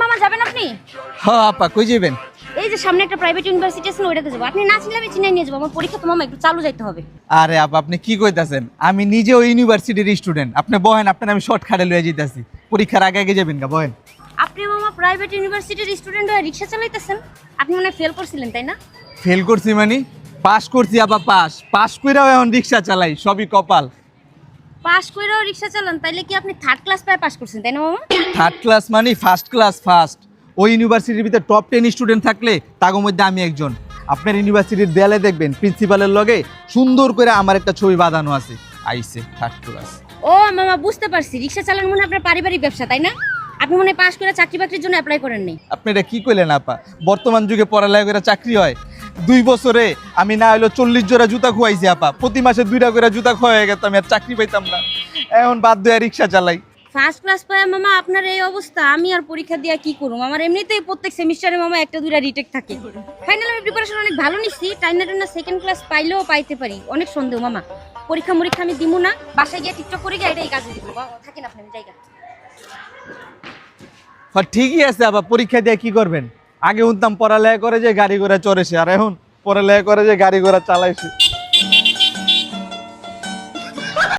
মামা যাবেন আপনি? হ্যাঁ আপা, কই যাবেন? এই যে সামনে একটা প্রাইভেট ইউনিভার্সিটি আছে ওইটাতে যাবো। আপনি না চিনলে আমি চিনাই নিয়ে যাবো। আমার পরীক্ষা তো মামা একটু চালু যাইতে হবে। আরে আপা, আপনি কি কইতাছেন? আমি নিজে ওই ইউনিভার্সিটির স্টুডেন্ট। আপনি বহেন, আপনার আমি শর্টকাটে লয়ে যাইতাছি। পরীক্ষার আগে আগে যাবেন গা, বহেন। আপনি মামা প্রাইভেট ইউনিভার্সিটির স্টুডেন্ট হয়ে রিক্সা চালাইতেছেন? আপনি মনে হয় ফেল করছিলেন তাই না? ফেল করছি মানে? পাস করছি আপা, পাস কইরাও এখন রিক্সা চালাই, সবই কপাল। পাস কইরাও রিক্সা চালান, তাইলে কি আপনি থার্ড ক্লাস পায় পাস করছেন তাই না মামা? থার্ড ক্লাস মানে ফার্স্ট ক্লাস ফার্স্ট। ওই ইউনিভার্সিটির ভিতরে টপ 10 স্টুডেন্ট থাকলে তাগো মধ্যে আমি একজন। আপনার ইউনিভার্সিটির দেয়ালে দেখবেন প্রিন্সিপালের লগে সুন্দর করে আমার একটা ছবি বাঁধানো আছে, আইসে থার্ড ক্লাস। ও মামা বুঝতে পারছি, রিক্সা চালানো মনে হয় আপনার পারিবারিক ব্যবসা তাই না? আপনি মনে হয় পাস করে চাকরি বাকরির জন্য অ্যাপ্লাই করেন নাই। আপনি এটা কি কইলেন আপা? বর্তমান যুগে পড়ালেখা করে চাকরি হয়? 2 বছরে আমি না হইলো 40 জোড়া জুতা খুয়াইছি আপা। প্রতি মাসে 2টা করে জুতা খুয়াই গেতাম, আর চাকরি পাইতাম না। এখন বাধ্য হয়ে রিক্সা চালাই। ফার্স্ট ক্লাস পায় মামা আপনার এই অবস্থা, আমি আর পরীক্ষা দিয়ে কি করব? আমার এমনিতেই প্রত্যেক সেমিস্টারে মামা একটা দুইটা রিটেক থাকে। ফাইনাল আমি প্রিপারেশন অনেক ভালো নিচ্ছি, টাইনা টাইনা সেকেন্ড ক্লাস পাইলেও পাইতে পারি। অনেক সন্দেহ মামা। পরীক্ষা আমি দিমু না, বাসায় গিয়ে টিকটক করে গিয়ে এটাই কাজে দিব। থাকেন আপনি, আমি জায়গা। ঠিকই আছে আপা, পরীক্ষা দিয়ে কি করবেন? আগে শুনতাম পড়ালেখা করে যে গাড়ি ঘোড়া চড়েছে, আর এখন পড়ালেখা করে যে গাড়ি ঘোড়া চালাইছে।